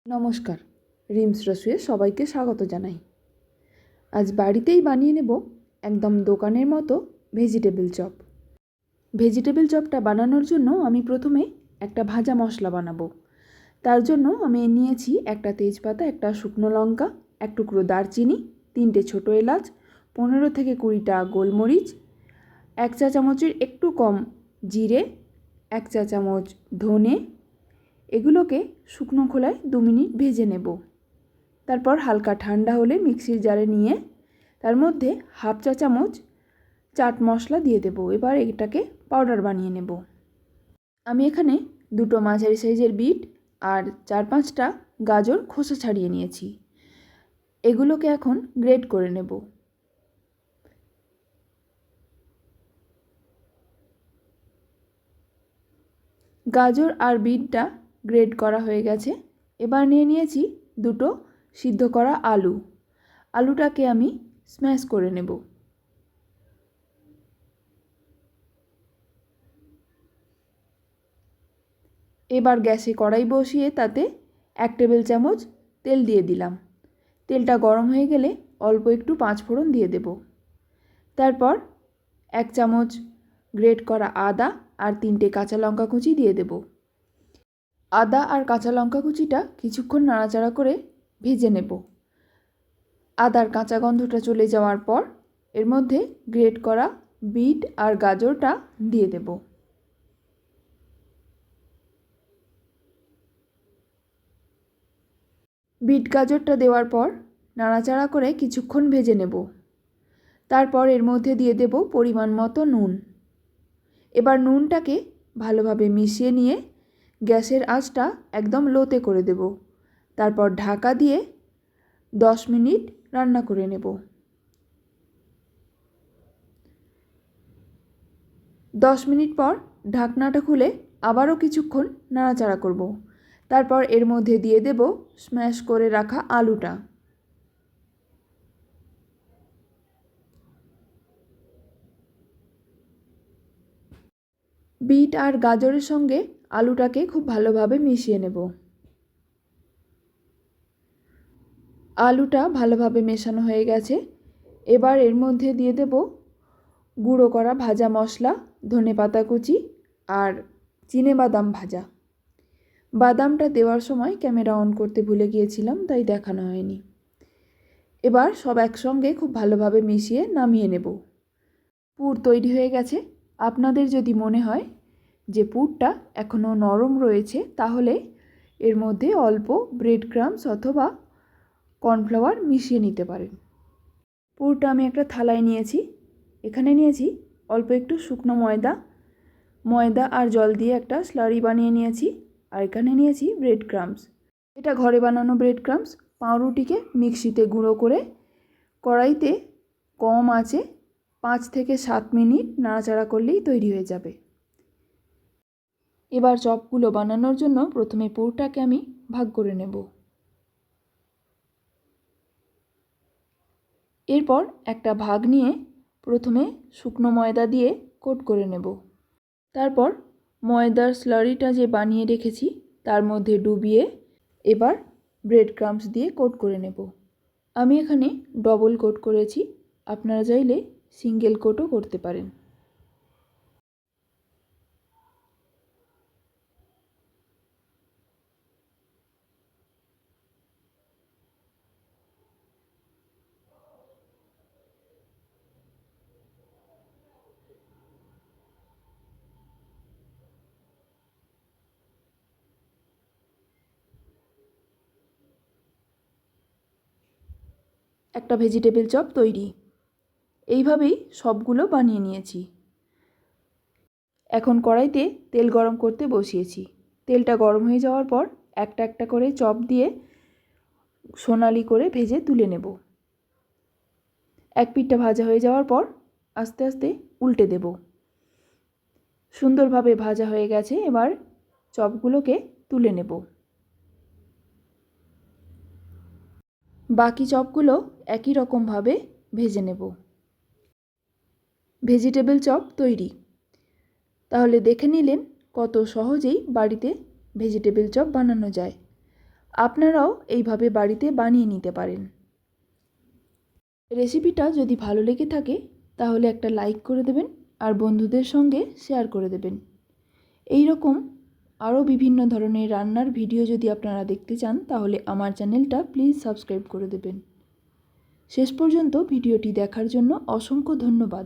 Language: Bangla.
নমস্কার, রিমস রসুয়ে সবাইকে স্বাগত জানাই। আজ বাড়িতেই বানিয়ে নেব একদম দোকানের মতো ভেজিটেবল চপ। ভেজিটেবল চপটা বানানোর জন্য আমি প্রথমে একটা ভাজা মশলা বানাবো। তার জন্য আমি নিয়েছি একটা তেজপাতা, একটা শুকনো লঙ্কা, এক টুকরো দারচিনি, 3টে ছোটো এলাচ, 15 থেকে 20টা গোলমরিচ, 1 চা চামচের একটু কম জিরে, 1 চা চামচ ধনে। এগুলোকে শুকনো খোলায় 2 মিনিট ভেজে নেব। তারপর হালকা ঠান্ডা হলে মিক্সির জারে নিয়ে তার মধ্যে 1/2 চা চামচ চাট মশলা দিয়ে দেব। এবার এটাকে পাউডার বানিয়ে নেব। আমি এখানে 2টো মাঝারি সাইজের বিট আর 4-5টা গাজর খোসা ছাড়িয়ে নিয়েছি। এগুলোকে এখন গ্রেট করে নেব। গাজর আর বিটটা গ্রেট করা হয়ে গেছে। এবার নিয়ে নিয়েছি 2টো সিদ্ধ করা আলু। আলুটাকে আমি স্ম্যাশ করে নেব। এবার গ্যাসে কড়াই বসিয়ে তাতে 1 টেবিল চামচ তেল দিয়ে দিলাম। তেলটা গরম হয়ে গেলে অল্প একটু 5 ফোড়ন দিয়ে দেব। তারপর 1 চামচ গ্রেট করা আদা আর 3টে কাঁচা লঙ্কা কুচি দিয়ে দেব। আদা আর কাঁচা লঙ্কা কুচিটা কিছুক্ষণ নাড়াচাড়া করে ভেজে নেব। আদার কাঁচা গন্ধটা চলে যাওয়ার পর এর মধ্যে গ্রেট করা বিট আর গাজরটা দিয়ে দেব। বিট গাজরটা দেওয়ার পর নাড়াচাড়া করে কিছুক্ষণ ভেজে নেব। তারপর এর মধ্যে দিয়ে দেব পরিমাণ মতো নুন। এবার নুনটাকে ভালোভাবে মিশিয়ে নিয়ে গ্যাসের আঁচটা একদম লোতে করে দেব। তারপর ঢাকা দিয়ে 10 মিনিট রান্না করে নেব। 10 মিনিট পর ঢাকনাটা খুলে আবারও কিছুক্ষণ নাড়াচাড়া করব। তারপর এর মধ্যে দিয়ে দেব স্ম্যাশ করে রাখা আলুটা। বিট আর গাজরের সঙ্গে আলুটাকে খুব ভালোভাবে মিশিয়ে নেব। আলুটা ভালোভাবে মেশানো হয়ে গেছে। এবার এর মধ্যে দিয়ে দেব গুঁড়ো করা ভাজা মশলা, ধনেপাতা কুচি আর চিনেবাদাম ভাজা। বাদামটা দেওয়ার সময় ক্যামেরা অন করতে ভুলে গিয়েছিলাম, তাই দেখানো হয়নি। এবার সব একসঙ্গে খুব ভালোভাবে মিশিয়ে নামিয়ে নেব। পুর তৈরি হয়ে গেছে। আপনাদের যদি মনে হয় যে পুরটা এখনও নরম রয়েছে, তাহলে এর মধ্যে অল্প ব্রেড ক্রাম্বস অথবা কর্নফ্লাওয়ার মিশিয়ে নিতে পারেন। পুরটা আমি একটা থালায় নিয়েছি। এখানে নিয়েছি অল্প একটু শুকনো ময়দা আর জল দিয়ে একটা স্লারি বানিয়ে নিয়েছি। আর এখানে নিয়েছি ব্রেড ক্রাম্বস। এটা ঘরে বানানো ব্রেড ক্রাম্বস। পাউরুটিকে মিক্সিতে গুঁড়ো করে কড়াইতে কম আঁচে 5 থেকে 7 মিনিট নাড়াচাড়া করলেই তৈরি হয়ে যাবে। এবার চপগুলো বানানোর জন্য প্রথমে পুরটাকে আমি ভাগ করে নেব। এরপর একটা ভাগ নিয়ে প্রথমে শুকনো ময়দা দিয়ে কোট করে নেব। তারপর ময়দার স্লারিটা যে বানিয়ে রেখেছি তার মধ্যে ডুবিয়ে এবার ব্রেড ক্রাম্বস দিয়ে কোট করে নেব। আমি এখানে ডবল কোট করেছি, আপনারা চাইলে সিঙ্গেল কোটও করতে পারেন। একটা ভেজিটেবল চপ তৈরি। এইভাবেই সবগুলো বানিয়ে নিয়েছি। এখন কড়াইতে তেল গরম করতে বসিয়েছি। তেলটা গরম হয়ে যাওয়ার পর একটা একটা করে চপ দিয়ে সোনালি করে ভেজে তুলে নেব। এক পিঠটা ভাজা হয়ে যাওয়ার পর আস্তে আস্তে উল্টে দেব। সুন্দরভাবে ভাজা হয়ে গেছে। এবার চপগুলোকে তুলে নেব। বাকি চপগুলো একই রকমভাবে ভেজে নেব। ভেজিটেবল চপ তৈরি। তাহলে দেখে নিলেন কত সহজেই বাড়িতে ভেজিটেবল চপ বানানো যায়। আপনারাও এইভাবে বাড়িতে বানিয়ে নিতে পারেন। রেসিপিটা যদি ভালো লেগে থাকে তাহলে একটা লাইক করে দেবেন আর বন্ধুদের সঙ্গে শেয়ার করে দেবেন। এই রকম আরও বিভিন্ন ধরনের রান্নার ভিডিও যদি আপনারা দেখতে চান তাহলে আমার চ্যানেলটা প্লিজ সাবস্ক্রাইব করে দেবেন। শেষ পর্যন্ত ভিডিওটি দেখার জন্য অসংখ্য ধন্যবাদ।